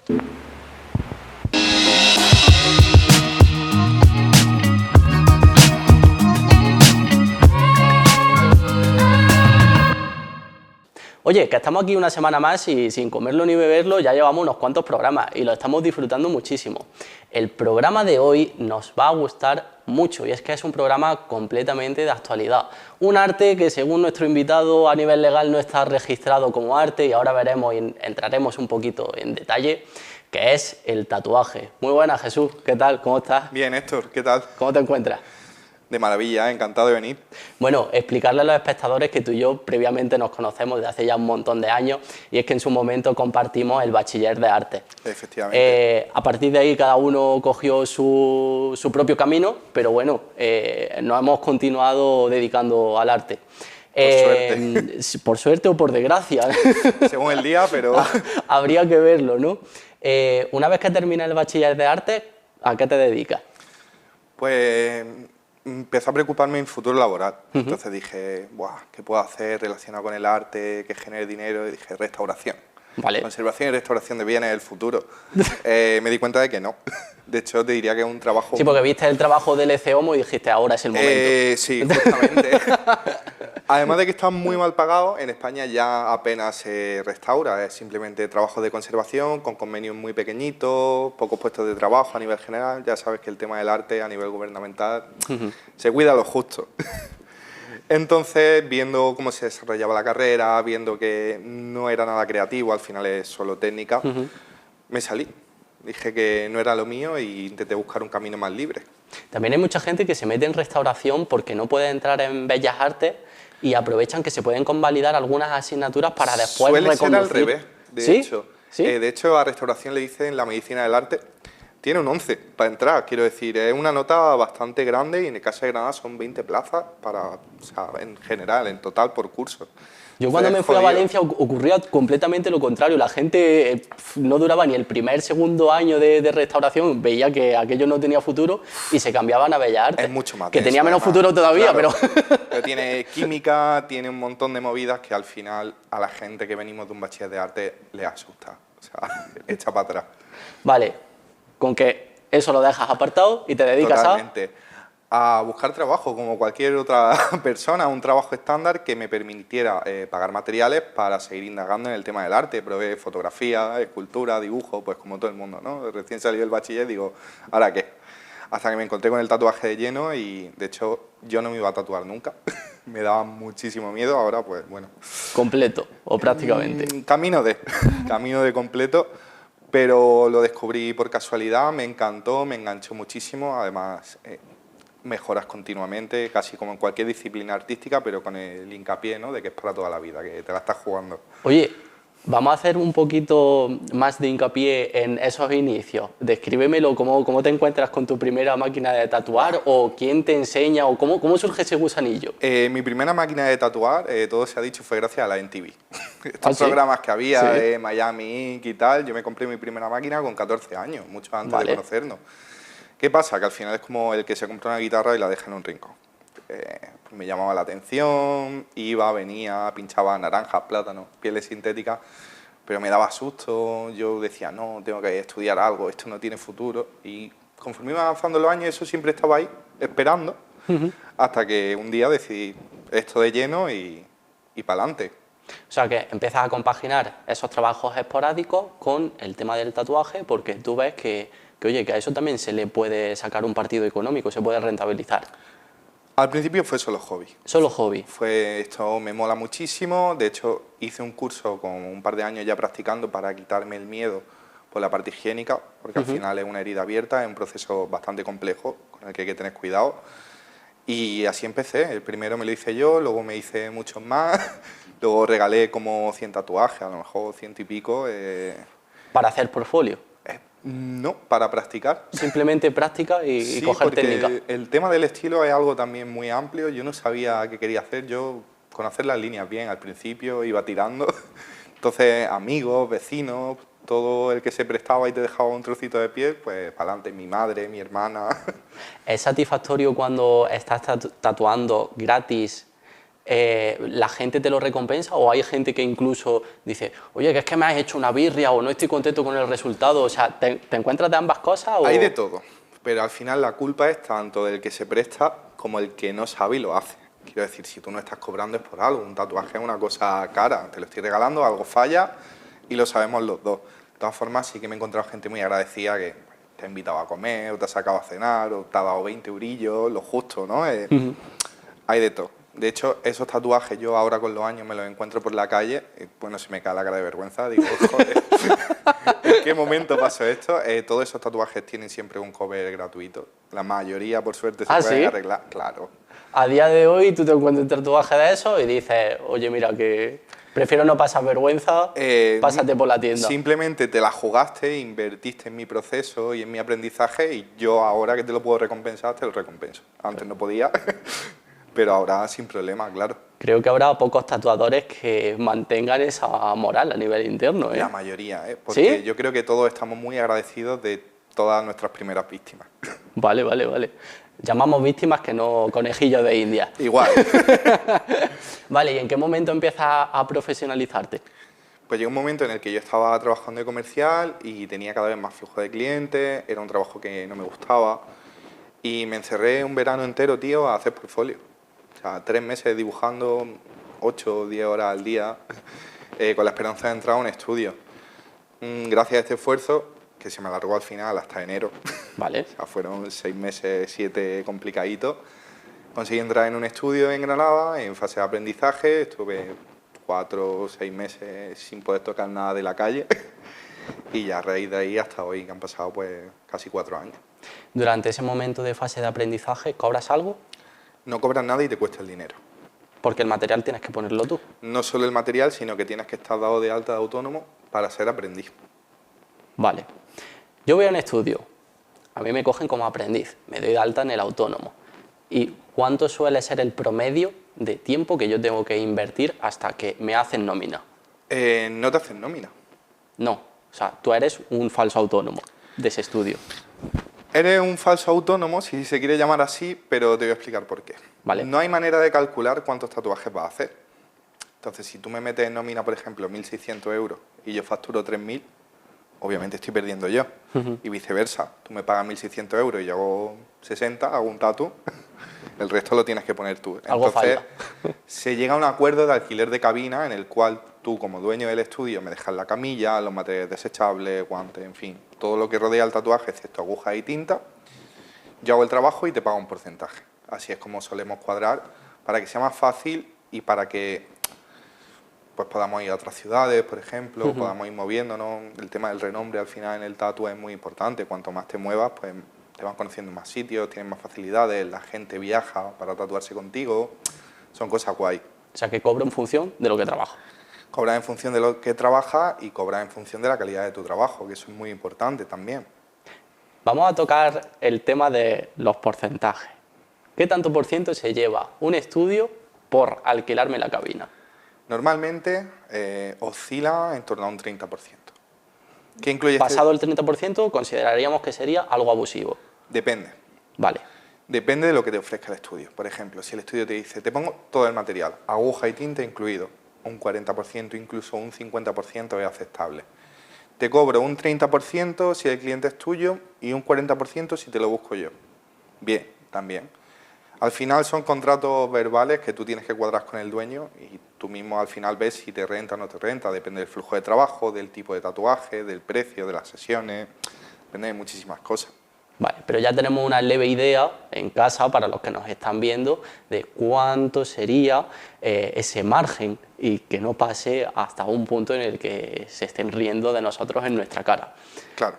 Oye, que estamos aquí una semana más y sin comerlo ni beberlo ya llevamos unos cuantos programas y lo estamos disfrutando muchísimo. El programa de hoy nos va a gustar mucho y es que es un programa completamente de actualidad. Un arte que según nuestro invitado a nivel legal no está registrado como arte y ahora veremos y entraremos un poquito en detalle, que es el tatuaje. Muy buenas, Jesús, ¿qué tal? ¿Cómo estás? Bien, Héctor, ¿qué tal? ¿Cómo te encuentras? De maravilla, encantado de venir. Bueno, explicarle a los espectadores que tú y yo previamente nos conocemos desde hace ya un montón de años y es que en su momento compartimos el bachiller de arte. Efectivamente. A partir de ahí cada uno cogió su propio camino, pero bueno, nos hemos continuado dedicando al arte. Por suerte o por desgracia. Según el día, pero... Habría que verlo, ¿no? Una vez que termina el bachiller de arte, ¿a qué te dedicas? Pues empecé a preocuparme en futuro laboral. Entonces dije, buah, ¿qué puedo hacer relacionado con el arte, que genere dinero? Y dije, restauración. Vale. Conservación y restauración de bienes del futuro. Me di cuenta de que no. De hecho, te diría que es un trabajo... Sí, porque viste el trabajo del ECOMO y dijiste, ahora es el momento. Sí, justamente. Además de que está muy mal pagado, en España ya apenas se restaura, es simplemente trabajo de conservación, con convenios muy pequeñitos, pocos puestos de trabajo a nivel general. Ya sabes que el tema del arte a nivel gubernamental se cuida lo justo. Entonces, viendo cómo se desarrollaba la carrera, viendo que no era nada creativo, al final es solo técnica, me salí. Dije que no era lo mío e intenté buscar un camino más libre. También hay mucha gente que se mete en restauración porque no puede entrar en Bellas Artes y aprovechan que se pueden convalidar algunas asignaturas para después reconducir. Suele ser al revés, de hecho. ¿Sí? De hecho, a restauración le dicen la medicina del arte. Tiene un 11 para entrar, quiero decir, es una nota bastante grande y en el caso de Granada son 20 plazas para, o sea, en general, en total, por curso. Yo cuando me fui a Valencia ocurría completamente lo contrario, la gente no duraba ni el primer, segundo año de restauración, veía que aquello no tenía futuro y se cambiaban a Bellas Artes. Es mucho más que denso, tenía menos además, futuro todavía, claro, pero... tiene química, tiene un montón de movidas que al final a la gente que venimos de un bachiller de arte le asusta, o sea, echa para atrás. Vale, con que eso lo dejas apartado y te dedicas a buscar trabajo como cualquier otra persona, un trabajo estándar que me permitiera pagar materiales para seguir indagando en el tema del arte. Probé fotografía, escultura, dibujo, pues como todo el mundo, ¿no? Recién salí del bachiller digo, ¿ahora qué? Hasta que me encontré con el tatuaje de lleno y, de hecho, yo no me iba a tatuar nunca. Me daba muchísimo miedo, ahora pues bueno. ¿Completo o prácticamente? Camino de completo. Pero lo descubrí por casualidad, me encantó, me enganchó muchísimo, además mejoras continuamente, casi como en cualquier disciplina artística, pero con el hincapié, ¿no?, de que es para toda la vida, que te la estás jugando. Oye, vamos a hacer un poquito más de hincapié en esos inicios. Descríbemelo, ¿cómo te encuentras con tu primera máquina de tatuar o quién te enseña o cómo surge ese gusanillo? Mi primera máquina de tatuar, todo se ha dicho, fue gracias a la MTV. Estos programas que había de Miami Ink y tal, yo me compré mi primera máquina con 14 años, mucho antes de conocernos. ¿Qué pasa? Que al final es como el que se compra una guitarra y la deja en un rincón. Me llamaba la atención, iba, venía, pinchaba naranjas, plátanos, pieles sintéticas, pero me daba susto, yo decía, no, tengo que estudiar algo, esto no tiene futuro, y conforme iba avanzando los años, eso siempre estaba ahí, esperando, hasta que un día decidí esto de lleno y para adelante. O sea que empiezas a compaginar esos trabajos esporádicos con el tema del tatuaje porque tú ves que oye, que a eso también se le puede sacar un partido económico, se puede rentabilizar. Al principio fue solo hobby. Solo hobby. Esto me mola muchísimo, de hecho hice un curso con un par de años ya practicando para quitarme el miedo por la parte higiénica, porque al final es una herida abierta, es un proceso bastante complejo con el que hay que tener cuidado. Y así empecé, el primero me lo hice yo, luego me hice muchos más, luego regalé como 100 tatuajes, a lo mejor 100 y pico. ¿Para hacer portfolio? No, para practicar. Simplemente práctica y coger técnica. El tema del estilo es algo también muy amplio, yo no sabía qué quería hacer, yo conocer las líneas bien al principio iba tirando, entonces amigos, vecinos, todo el que se prestaba y te dejaba un trocito de piel, pues para adelante, mi madre, mi hermana. ¿Es satisfactorio cuando estás tatuando gratis ¿la gente te lo recompensa o hay gente que incluso dice, oye, que es que me has hecho una birria o no estoy contento con el resultado? O sea, ¿te encuentras de ambas cosas? O... Hay de todo, pero al final la culpa es tanto del que se presta como el que no sabe y lo hace. Quiero decir, si tú no estás cobrando es por algo, un tatuaje es una cosa cara, te lo estoy regalando, algo falla y lo sabemos los dos. De todas formas, sí que me he encontrado gente muy agradecida que te ha invitado a comer, o te ha sacado a cenar, o te ha dado 20 eurillos, lo justo, ¿no? Hay de todo. De hecho, esos tatuajes yo ahora con los años me los encuentro por la calle y bueno, se me cae la cara de vergüenza, digo, joder, ¿en qué momento pasó esto? Todos esos tatuajes tienen siempre un cover gratuito. La mayoría, por suerte, se pueden arreglar, claro. A día de hoy tú te encuentras un tatuaje de eso y dices, oye, mira, que prefiero no pasar vergüenza, pásate por la tienda. Simplemente te la jugaste, invertiste en mi proceso y en mi aprendizaje y yo ahora que te lo puedo recompensar, te lo recompenso. Antes no podía, pero ahora sin problema, claro. Creo que habrá pocos tatuadores que mantengan esa moral a nivel interno, ¿eh? La mayoría, porque ¿Sí? yo creo que todos estamos muy agradecidos de todas nuestras primeras víctimas. Vale, vale, vale. Llamamos víctimas que no conejillos de India. Igual. Vale, ¿y en qué momento empiezas a profesionalizarte? Pues llegó un momento en el que yo estaba trabajando de comercial y tenía cada vez más flujo de clientes, era un trabajo que no me gustaba y me encerré un verano entero, tío, a hacer portfolio. O sea, 3 meses dibujando 8 o 10 horas al día con la esperanza de entrar a un estudio. Gracias a este esfuerzo, que se me alargó al final hasta enero, Vale. o sea, fueron 6 meses, 7 complicaditos, conseguí entrar en un estudio en Granada en fase de aprendizaje, estuve 4 o 6 meses sin poder tocar nada de la calle y ya a raíz de ahí hasta hoy, que han pasado pues casi 4 años. Durante ese momento de fase de aprendizaje, ¿cobras algo? No cobras nada y te cuesta el dinero. Porque el material tienes que ponerlo tú. No solo el material, sino que tienes que estar dado de alta de autónomo para ser aprendiz. Vale. Yo voy a un estudio, a mí me cogen como aprendiz, me doy de alta en el autónomo. ¿Y cuánto suele ser el promedio de tiempo que yo tengo que invertir hasta que me hacen nómina? No te hacen nómina. No, o sea, tú eres un falso autónomo de ese estudio. Eres un falso autónomo, si se quiere llamar así, pero te voy a explicar por qué. Vale. No hay manera de calcular cuántos tatuajes vas a hacer. Entonces, si tú me metes en nómina, por ejemplo, 1.600 euros y yo facturo 3.000, obviamente estoy perdiendo yo. Y viceversa, tú me pagas 1.600 euros y yo hago 60, hago un tatu, el resto lo tienes que poner tú. Algo Entonces, falla. se llega a un acuerdo de alquiler de cabina en el cual tú, como dueño del estudio, me dejas la camilla, los materiales desechables, guantes, en fin, todo lo que rodea el tatuaje, excepto agujas y tinta. Yo hago el trabajo y te pago un porcentaje. Así es como solemos cuadrar para que sea más fácil y para que pues podamos ir a otras ciudades, por ejemplo, podamos ir moviéndonos. El tema del renombre al final en el tatu es muy importante. Cuanto más te muevas, pues te van conociendo en más sitios, tienes más facilidades, la gente viaja para tatuarse contigo. Son cosas guay. O sea, que cobro en función de lo que trabajo. Cobras en función de lo que trabajas y cobras en función de la calidad de tu trabajo, que eso es muy importante también. Vamos a tocar el tema de los porcentajes. ¿Qué tanto por ciento se lleva un estudio por alquilarme la cabina? Normalmente oscila en torno a un 30%. ¿Qué incluye Pasado el 30%, consideraríamos que sería algo abusivo. Depende. Vale. Depende de lo que te ofrezca el estudio. Por ejemplo, si el estudio te dice, te pongo todo el material, aguja y tinta incluido, un 40%, incluso un 50% es aceptable. Te cobro un 30% si el cliente es tuyo y un 40% si te lo busco yo. Bien, también. Al final son contratos verbales que tú tienes que cuadrar con el dueño y tú mismo al final ves si te renta o no te renta. Depende del flujo de trabajo, del tipo de tatuaje, del precio, de las sesiones, depende de muchísimas cosas. Vale, pero ya tenemos una leve idea en casa, para los que nos están viendo, de cuánto sería ese margen y que no pase hasta un punto en el que se estén riendo de nosotros en nuestra cara. Claro.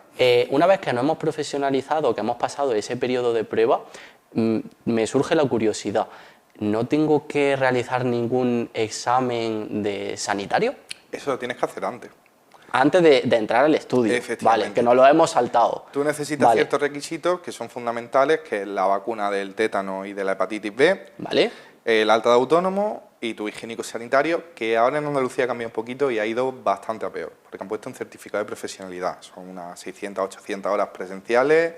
Una vez que nos hemos profesionalizado, que hemos pasado ese periodo de prueba, me surge la curiosidad. ¿No tengo que realizar ningún examen de sanitario? Eso lo tienes que hacer antes. Antes de entrar al estudio. Efectivamente. Vale, que nos lo hemos saltado. Tú necesitas ciertos requisitos que son fundamentales, que es la vacuna del tétano y de la hepatitis B, Vale. el alta de autónomo y tu higiénico sanitario, que ahora en Andalucía ha cambiado un poquito y ha ido bastante a peor, porque han puesto un certificado de profesionalidad. Son unas 600, 800 horas presenciales,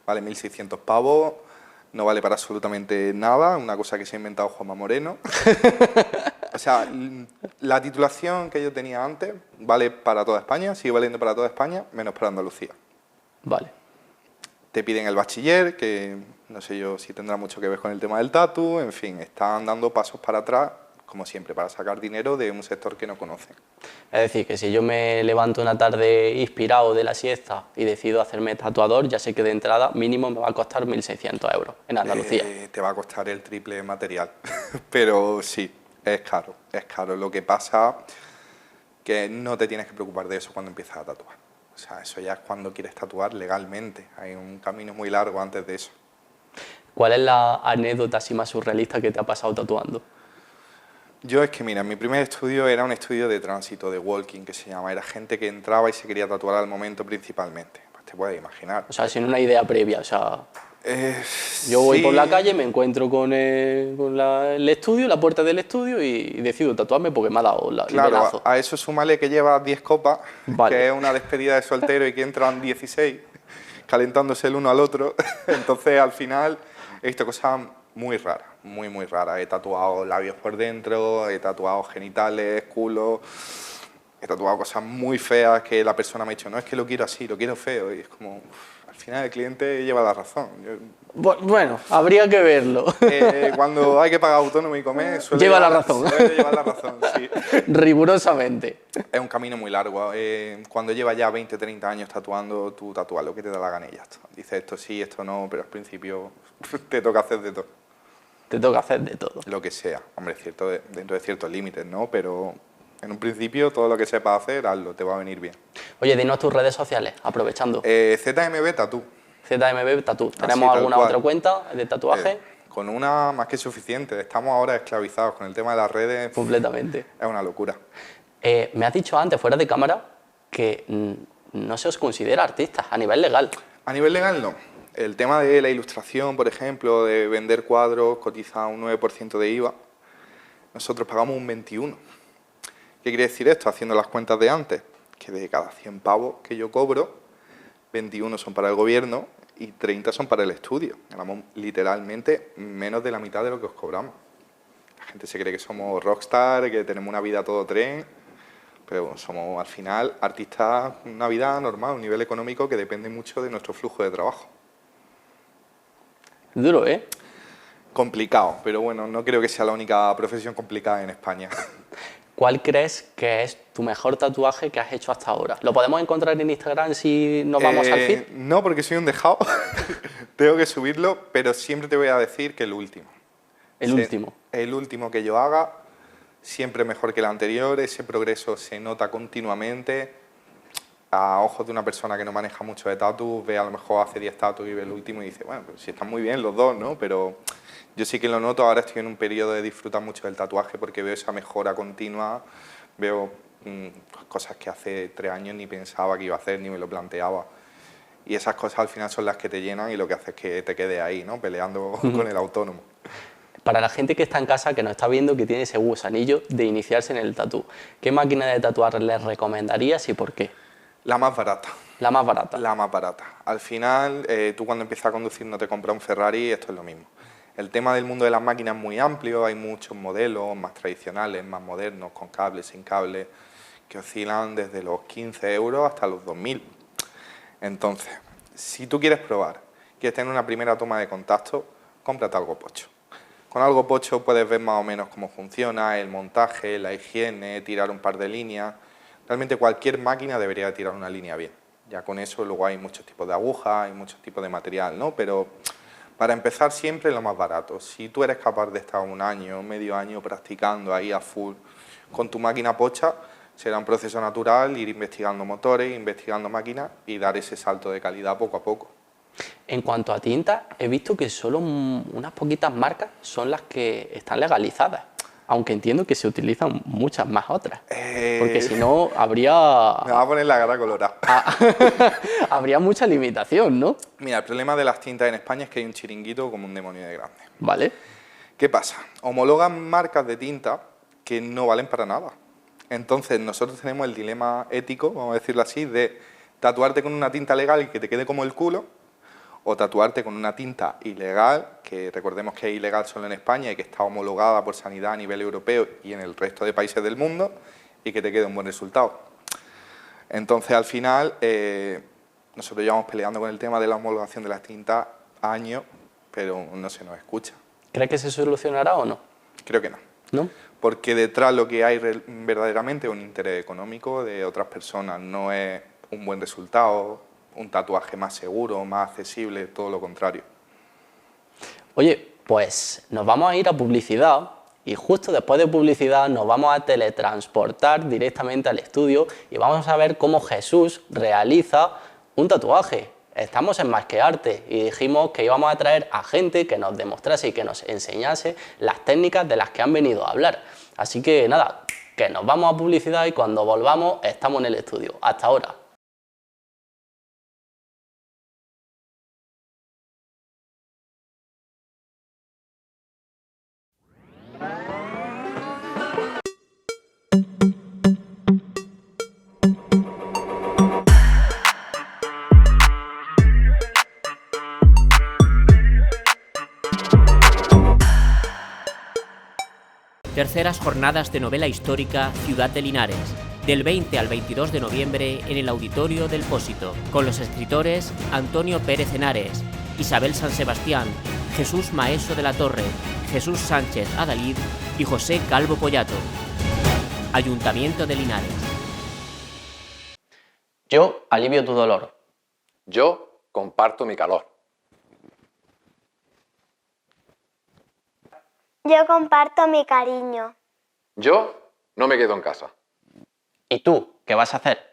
vale 1.600 pavos, no vale para absolutamente nada, una cosa que se ha inventado Juanma Moreno. O sea, la titulación que yo tenía antes vale para toda España, sigue valiendo para toda España, menos para Andalucía. Vale. Te piden el bachiller, que no sé yo si tendrá mucho que ver con el tema del tatu, en fin, están dando pasos para atrás, como siempre, para sacar dinero de un sector que no conocen. Es decir, que si yo me levanto una tarde inspirado de la siesta y decido hacerme tatuador, ya sé que de entrada mínimo me va a costar 1.600 euros en Andalucía. Te va a costar el triple de material, pero sí, es caro, es caro. Lo que pasa que no te tienes que preocupar de eso cuando empiezas a tatuar. O sea, eso ya es cuando quieres tatuar legalmente, hay un camino muy largo antes de eso. ¿Cuál es la anécdota así más surrealista que te ha pasado tatuando? Yo es que, mira, mi primer estudio era un estudio de tránsito, de walking, que se llama. Era gente que entraba y se quería tatuar al momento principalmente. Pues te puedes imaginar. O sea, sin una idea previa, o sea... yo voy por la calle, me encuentro con el estudio, la puerta del estudio y decido tatuarme porque me ha dado el venazo. A eso súmale que llevas 10 copas, vale. Que es una despedida de soltero y que entran 16, calentándose el uno al otro. Entonces, al final, he visto cosas muy raras, muy raras. He tatuado labios por dentro, he tatuado genitales, culo, he tatuado cosas muy feas que la persona me ha dicho, no, es que lo quiero así, lo quiero feo. Y es como, al final el cliente lleva la razón. Bueno, habría que verlo. Cuando hay que pagar autónomo y comer, suele lleva la razón. Suele llevar la razón, sí. Rigurosamente. Es un camino muy largo. Cuando llevas ya 20, 30 años tatuando, tú tatúas lo que te da la gana y ya está. Dices esto sí, esto no, pero al principio te toca hacer de todo. Te toca hacer de todo. Lo que sea. Hombre, dentro de ciertos límites, ¿no? Pero en un principio todo lo que sepas hacer, hazlo, te va a venir bien. Oye, dinos tus redes sociales, aprovechando. ZMB Tattoo. ZMB Tattoo. ¿Tenemos alguna otra cuenta de tatuaje? Con una más que suficiente. Estamos ahora esclavizados con el tema de las redes. Completamente. Es una locura. Me has dicho antes, fuera de cámara, que no se os considera artistas a nivel legal. A nivel legal no. El tema de la ilustración, por ejemplo, de vender cuadros, cotiza un 9% de IVA. Nosotros pagamos un 21%. ¿Qué quiere decir esto? Haciendo las cuentas de antes, que de cada 100 pavos que yo cobro, 21 son para el gobierno y 30 son para el estudio. Ganamos literalmente menos de la mitad de lo que os cobramos. La gente se cree que somos rockstar, que tenemos una vida todo tren, pero somos al final artistas, una vida normal, un nivel económico que depende mucho de nuestro flujo de trabajo. Duro, ¿eh? Complicado, pero bueno, no creo que sea la única profesión complicada en España. ¿Cuál crees que es tu mejor tatuaje que has hecho hasta ahora? ¿Lo podemos encontrar en Instagram si nos vamos al feed? No, porque soy un dejado. Tengo que subirlo, pero siempre te voy a decir que el último. El último. El último que yo haga, siempre mejor que el anterior. Ese progreso se nota continuamente. A ojos de una persona que no maneja mucho de tatu, ve a lo mejor hace 10 tatus y ve el último y dice, bueno, pues sí están muy bien los dos, ¿no? Pero yo sí que lo noto, ahora estoy en un periodo de disfrutar mucho del tatuaje porque veo esa mejora continua, veo cosas que hace 3 años ni pensaba que iba a hacer, ni me lo planteaba. Y esas cosas al final son las que te llenan y lo que hace es que te quedes ahí, ¿no? Peleando con el autónomo. Para la gente que está en casa, que nos está viendo, que tiene ese gusanillo de iniciarse en el tatú, ¿qué máquina de tatuar les recomendarías y por qué? La más barata. La más barata. La más barata. Al final, tú cuando empiezas a conducir no te compras un Ferrari, esto es lo mismo. El tema del mundo de las máquinas es muy amplio, hay muchos modelos más tradicionales, más modernos, con cable, sin cable, que oscilan desde los 15 euros hasta los 2.000. Entonces, si tú quieres probar, quieres tener una primera toma de contacto, cómprate algo pocho. Con algo pocho puedes ver más o menos cómo funciona, el montaje, la higiene, tirar un par de líneas. Realmente cualquier máquina debería tirar una línea bien. Ya con eso luego hay muchos tipos de agujas, hay muchos tipos de material, ¿no? Pero para empezar siempre lo más barato. Si tú eres capaz de estar un año, medio año practicando ahí a full con tu máquina pocha, será un proceso natural ir investigando motores, investigando máquinas y dar ese salto de calidad poco a poco. En cuanto a tinta, he visto que solo unas poquitas marcas son las que están legalizadas. Aunque entiendo que se utilizan muchas más otras. Porque si no, habría... Me va a poner la cara colorada. Habría mucha limitación, ¿no? Mira, el problema de las tintas en España es que hay un chiringuito como un demonio de grande. Vale. ¿Qué pasa? Homologan marcas de tinta que no valen para nada. Entonces, nosotros tenemos el dilema ético, vamos a decirlo así, de tatuarte con una tinta legal y que te quede como el culo, o tatuarte con una tinta ilegal, que recordemos que es ilegal solo en España y que está homologada por sanidad a nivel europeo y en el resto de países del mundo, y que te quede un buen resultado. Entonces, al final, nosotros llevamos peleando con el tema de la homologación de las tintas años, pero no se nos escucha. ¿Crees que se solucionará o no? Creo que no. ¿No? Porque detrás lo que hay verdaderamente es un interés económico de otras personas, no es un buen resultado, un tatuaje más seguro, más accesible, todo lo contrario. Oye, pues nos vamos a ir a publicidad y justo después de publicidad nos vamos a teletransportar directamente al estudio y vamos a ver cómo Jesús realiza un tatuaje. Estamos en Más que Arte y dijimos que íbamos a traer a gente que nos demostrase y que nos enseñase las técnicas de las que han venido a hablar. Así que nada, que nos vamos a publicidad y cuando volvamos estamos en el estudio. Hasta ahora. Terceras jornadas de novela histórica Ciudad de Linares, del 20 al 22 de noviembre en el Auditorio del Pósito, con los escritores Antonio Pérez Henares, Isabel San Sebastián, Jesús Maeso de la Torre, Jesús Sánchez Adalid y José Calvo Pollato. Ayuntamiento de Linares. Yo alivio tu dolor. Yo comparto mi calor. Yo comparto mi cariño. Yo no me quedo en casa. ¿Y tú qué vas a hacer?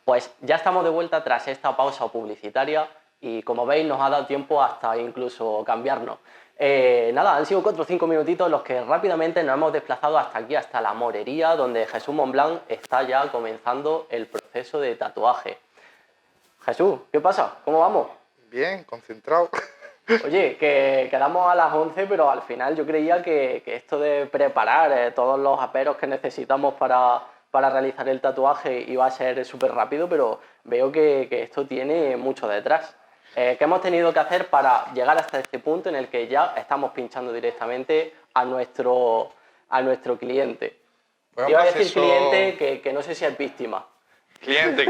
Pues ya estamos de vuelta tras esta pausa publicitaria y como veis nos ha dado tiempo hasta incluso cambiarnos. Nada, han sido 4 o 5 minutitos los que rápidamente nos hemos desplazado hasta aquí, hasta la morería, donde Jesús Montblanc está ya comenzando el proceso de tatuaje. Jesús, ¿qué pasa? ¿Cómo vamos? Bien, concentrado. Oye, que quedamos a las 11, pero al final yo creía que esto de preparar todos los aperos que necesitamos para realizar el tatuaje iba a ser súper rápido, pero veo que esto tiene mucho detrás. ¿Qué hemos tenido que hacer para llegar hasta este punto en el que ya estamos pinchando directamente a nuestro cliente? Pues Iba a decir proceso... cliente que no sé si es víctima. Cliente.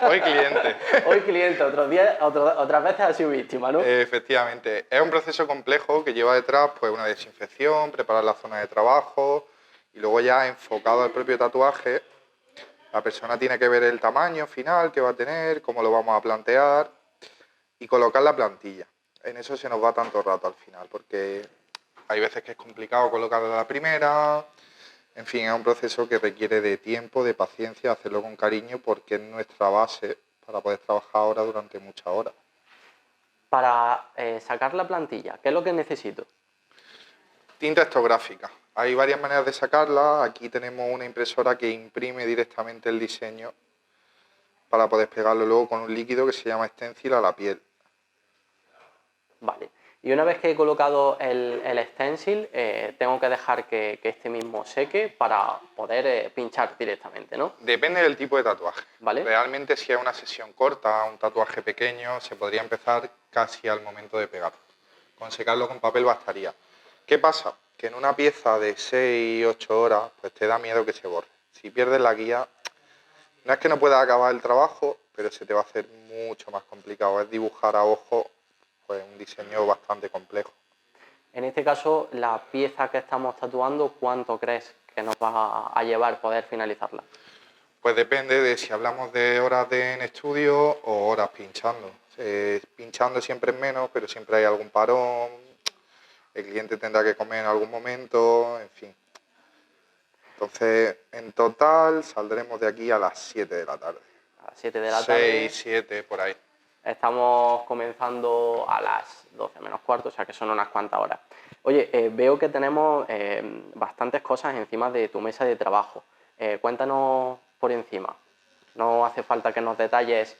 Hoy cliente. Hoy cliente, otras veces ha sido víctima, ¿no? Efectivamente. Es un proceso complejo que lleva detrás pues, una desinfección, preparar la zona de trabajo y luego ya enfocado al propio tatuaje. La persona tiene que ver el tamaño final que va a tener, cómo lo vamos a plantear y colocar la plantilla. En eso se nos va tanto rato al final, porque hay veces que es complicado colocarla a la primera. En fin, es un proceso que requiere de tiempo, de paciencia, hacerlo con cariño, porque es nuestra base para poder trabajar ahora durante muchas horas. Para sacar la plantilla, ¿qué es lo que necesito? Tinta estográfica. Hay varias maneras de sacarla. Aquí tenemos una impresora que imprime directamente el diseño para poder pegarlo luego con un líquido que se llama stencil a la piel. Vale. Y una vez que he colocado el stencil, tengo que dejar que este mismo seque para poder pinchar directamente, ¿no? Depende del tipo de tatuaje. ¿Vale? Realmente, si es una sesión corta, un tatuaje pequeño, se podría empezar casi al momento de pegar. Con secarlo con papel bastaría. ¿Qué pasa? Que en una pieza de 6-8 horas, pues te da miedo que se borre. Si pierdes la guía, no es que no puedas acabar el trabajo, pero se te va a hacer mucho más complicado. Es dibujar a ojo, pues un diseño bastante complejo. En este caso, la pieza que estamos tatuando, ¿cuánto crees que nos va a llevar poder finalizarla? Pues depende de si hablamos de horas en estudio o horas pinchando. Pinchando siempre es menos, pero siempre hay algún parón, el cliente tendrá que comer en algún momento, en fin. Entonces, en total saldremos de aquí a las 7 de la tarde. A las 7 de la tarde. 6, 7, por ahí. Estamos comenzando a las 12 menos cuarto, o sea que son unas cuantas horas. Oye, veo que tenemos bastantes cosas encima de tu mesa de trabajo. Cuéntanos por encima. No hace falta que nos detalles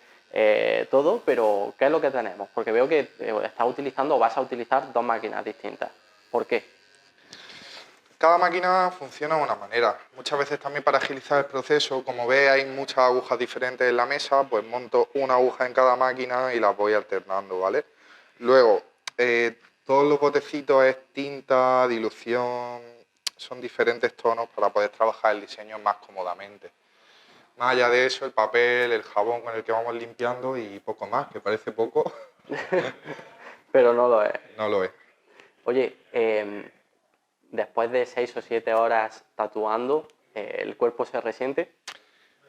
todo, pero ¿qué es lo que tenemos? Porque veo que estás utilizando o vas a utilizar dos máquinas distintas. ¿Por qué? Cada máquina funciona de una manera. Muchas veces también para agilizar el proceso, como ves hay muchas agujas diferentes en la mesa, pues monto una aguja en cada máquina y las voy alternando, ¿vale? Luego, todos los botecitos es tinta, dilución, son diferentes tonos para poder trabajar el diseño más cómodamente. Más allá de eso, el papel, el jabón con el que vamos limpiando y poco más, que parece poco. Pero no lo es. No lo es. Oye, después de 6 o 7 horas tatuando, ¿el cuerpo se resiente?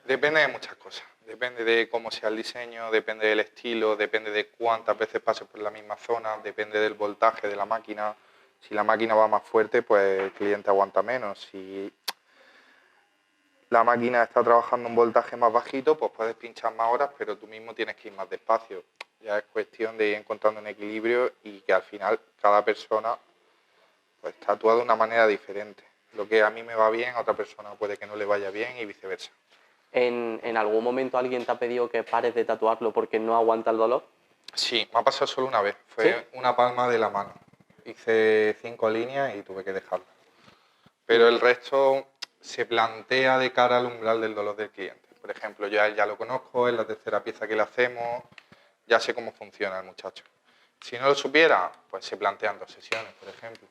Depende de muchas cosas. Depende de cómo sea el diseño, depende del estilo, depende de cuántas veces pases por la misma zona, depende del voltaje de la máquina. Si la máquina va más fuerte, pues el cliente aguanta menos. Si la máquina está trabajando un voltaje más bajito, pues puedes pinchar más horas, pero tú mismo tienes que ir más despacio. Ya es cuestión de ir encontrando un equilibrio y que al final cada persona pues tatúa de una manera diferente. Lo que a mí me va bien, a otra persona puede que no le vaya bien y viceversa. ¿En algún momento alguien te ha pedido que pares de tatuarlo porque no aguanta el dolor? Sí, me ha pasado solo una vez. Fue ¿Sí? una palma de la mano. Hice 5 líneas y tuve que dejarlo. Pero el resto se plantea de cara al umbral del dolor del cliente. Por ejemplo, yo a él ya lo conozco, es la tercera pieza que le hacemos, ya sé cómo funciona el muchacho. Si no lo supiera, pues se plantean 2 sesiones, por ejemplo.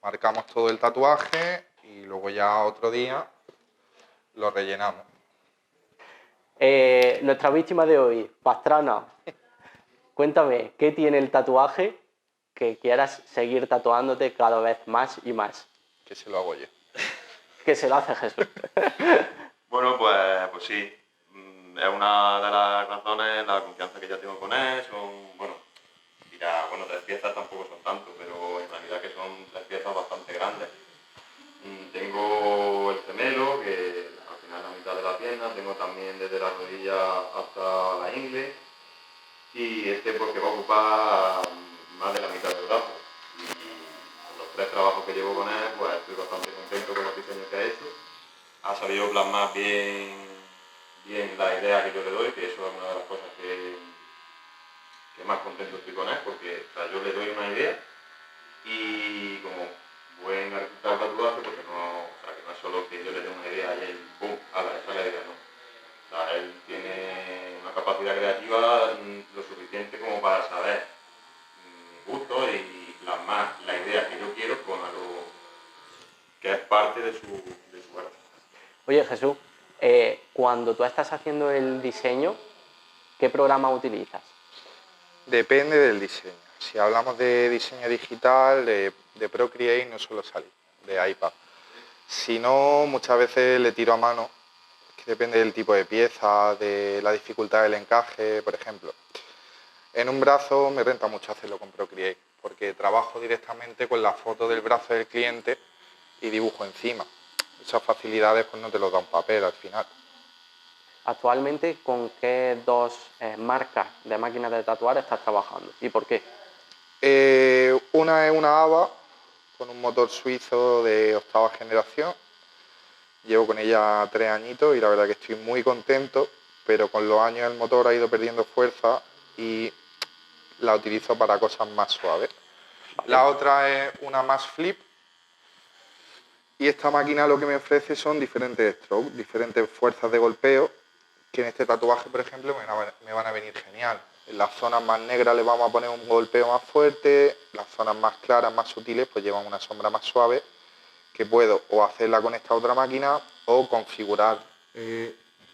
Marcamos todo el tatuaje y luego ya otro día lo rellenamos. Nuestra víctima de hoy, Pastrana, cuéntame, ¿qué tiene el tatuaje que quieras seguir tatuándote cada vez más y más? Que se lo hago yo. Que se lo hace Jesús. Bueno, pues sí. Es una de las razones, la confianza que ya tengo con él. Son, bueno, dirá, bueno, 3 piezas tampoco son tanto, pero en realidad que son 3 piezas bastante grandes. Tengo el gemelo, que al final es la mitad de la pierna, tengo también desde la rodilla hasta la ingle, y este porque va a ocupar más de la mitad del brazo. Y con los 3 trabajos que llevo con él, pues estoy bastante contento con los diseños que ha hecho. Ha sabido plasmar bien la idea que yo le doy, que eso es una de las cosas que más contento estoy con él, porque o sea, yo le doy una idea y como buen artista de tatuaje, porque que no es solo que yo le dé una idea y él, ¡pum!, esa es la idea, no. O sea, él tiene una capacidad creativa lo suficiente como para saber gusto y plasmar la idea que yo quiero con algo que es parte de su arte. Oye, Jesús, cuando tú estás haciendo el diseño, ¿qué programa utilizas? Depende del diseño. Si hablamos de diseño digital, de Procreate no suelo salir, de iPad. Si no, muchas veces le tiro a mano, que depende del tipo de pieza, de la dificultad del encaje, por ejemplo. En un brazo me renta mucho hacerlo con Procreate, porque trabajo directamente con la foto del brazo del cliente y dibujo encima. Esas facilidades pues no te lo da un papel al final. Actualmente, ¿con qué 2 marcas de máquinas de tatuar estás trabajando y por qué? Una es una AVA con un motor suizo de 8ª generación. Llevo con ella 3 añitos y la verdad que estoy muy contento, pero con los años el motor ha ido perdiendo fuerza y la utilizo para cosas más suaves. La otra es una Mass Flip y esta máquina lo que me ofrece son diferentes strokes, diferentes fuerzas de golpeo, que en este tatuaje, por ejemplo, me van a venir genial. En las zonas más negras le vamos a poner un golpeo más fuerte, las zonas más claras, más sutiles, pues llevan una sombra más suave, que puedo o hacerla con esta otra máquina o configurar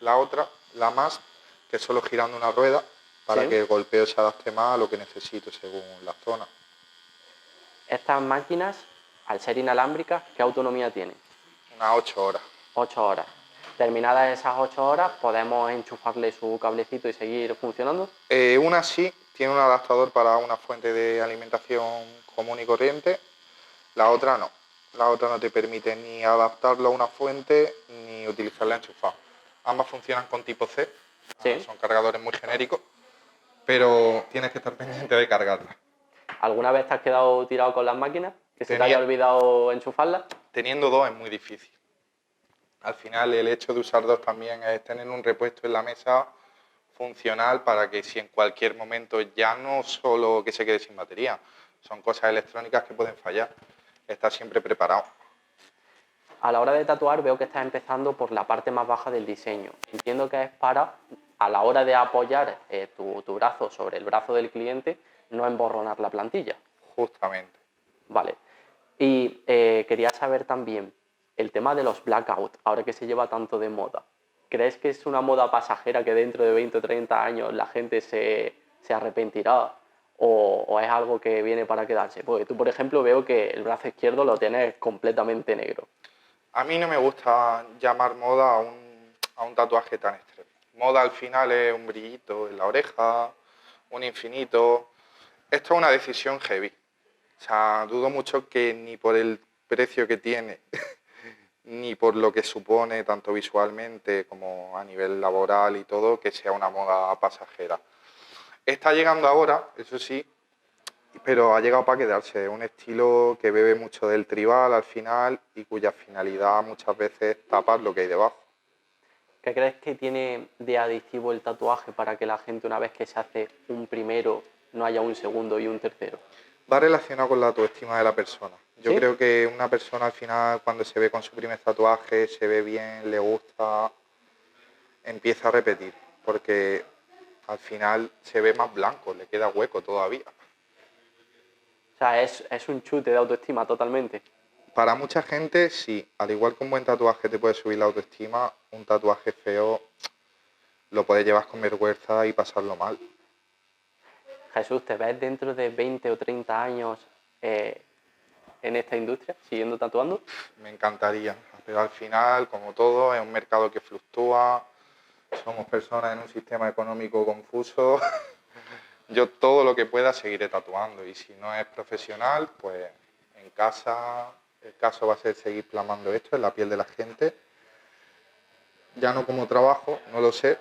la otra, la más, que es solo girando una rueda, para que el golpeo se adapte más a lo que necesito según la zona. Estas máquinas, al ser inalámbricas, ¿qué autonomía tienen? Unas 8 horas. 8 horas. Terminadas esas 8 horas, ¿podemos enchufarle su cablecito y seguir funcionando? Una sí, tiene un adaptador para una fuente de alimentación común y corriente, la otra no. La otra no te permite ni adaptarlo a una fuente ni utilizarla enchufada. Ambas funcionan con tipo C, son cargadores muy genéricos, pero tienes que estar pendiente de cargarlas. ¿Alguna vez te has quedado tirado con las máquinas? ¿Que se te haya olvidado enchufarlas? Teniendo dos es muy difícil. Al final el hecho de usar dos también es tener un repuesto en la mesa funcional para que si en cualquier momento, ya no solo que se quede sin batería, son cosas electrónicas que pueden fallar, estar siempre preparado. A la hora de tatuar veo que estás empezando por la parte más baja del diseño. Entiendo que es para, a la hora de apoyar tu brazo sobre el brazo del cliente, no emborronar la plantilla. Justamente. Vale. Y quería saber también el tema de los blackout, ahora que se lleva tanto de moda. ¿Crees que es una moda pasajera que dentro de 20 o 30 años la gente se arrepentirá? ¿O es algo que viene para quedarse? Porque tú, por ejemplo, veo que el brazo izquierdo lo tienes completamente negro. A mí no me gusta llamar moda a un tatuaje tan extremo. Moda al final es un brillito en la oreja, un infinito. Esto es una decisión heavy. O sea, dudo mucho que ni por el precio que tiene, ni por lo que supone, tanto visualmente como a nivel laboral y todo, que sea una moda pasajera. Está llegando ahora, eso sí, pero ha llegado para quedarse. Es un estilo que bebe mucho del tribal al final y cuya finalidad muchas veces es tapar lo que hay debajo. ¿Qué crees que tiene de adictivo el tatuaje para que la gente, una vez que se hace un primero, no haya un segundo y un tercero? Va relacionado con la autoestima de la persona. Yo creo que una persona al final, cuando se ve con su primer tatuaje, se ve bien, le gusta, empieza a repetir, porque al final se ve más blanco, le queda hueco todavía. O sea, es un chute de autoestima totalmente. Para mucha gente sí, al igual que un buen tatuaje te puede subir la autoestima, un tatuaje feo lo puedes llevar con vergüenza y pasarlo mal. Jesús, ¿te ves dentro de 20 o 30 años en esta industria, siguiendo tatuando? Me encantaría, pero al final, como todo, es un mercado que fluctúa, somos personas en un sistema económico confuso. Yo todo lo que pueda seguiré tatuando y si no es profesional, pues en casa el caso va a ser seguir plasmando esto en la piel de la gente. Ya no como trabajo, no lo sé,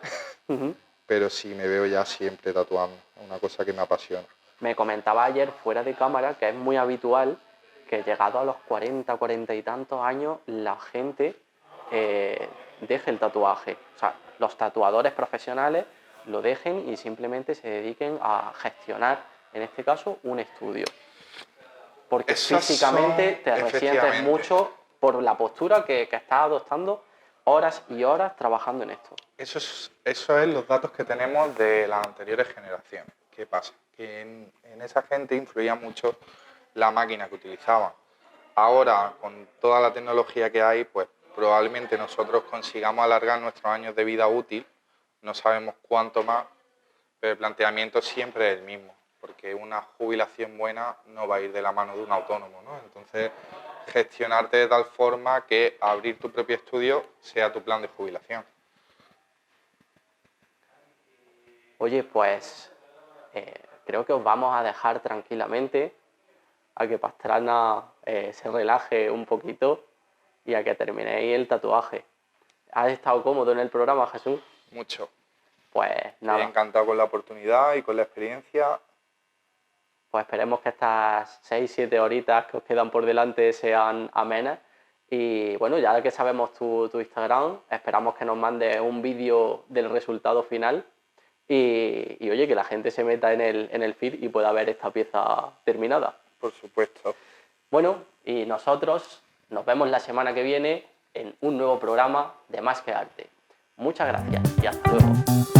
pero sí me veo ya siempre tatuando, es una cosa que me apasiona. Me comentaba ayer fuera de cámara que es muy habitual que llegado a los 40, 40 y tantos años la gente deje el tatuaje. O sea, los tatuadores profesionales lo dejen y simplemente se dediquen a gestionar, en este caso, un estudio. Porque físicamente te resientes mucho por la postura que estás adoptando horas y horas trabajando en esto. Eso es los datos que tenemos de las anteriores generaciones. ¿Qué pasa? Que en esa gente influía mucho la máquina que utilizaban. Ahora, con toda la tecnología que hay, pues probablemente nosotros consigamos alargar nuestros años de vida útil, no sabemos cuánto más, pero el planteamiento siempre es el mismo, porque una jubilación buena no va a ir de la mano de un autónomo, ¿no? Entonces, gestionarte de tal forma que abrir tu propio estudio sea tu plan de jubilación. Oye, pues creo que os vamos a dejar tranquilamente a que Pastrana se relaje un poquito y a que terminéis el tatuaje. ¿Has estado cómodo en el programa, Jesús? Mucho. Pues nada. Estoy encantado con la oportunidad y con la experiencia. pues esperemos que estas 6-7 horitas que os quedan por delante sean amenas. Y bueno, ya que sabemos tu Instagram, esperamos que nos mandes un vídeo del resultado final y oye, que la gente se meta en el feed y pueda ver esta pieza terminada. Por supuesto. Bueno, y nosotros nos vemos la semana que viene en un nuevo programa de Más que Arte. Muchas gracias y hasta luego.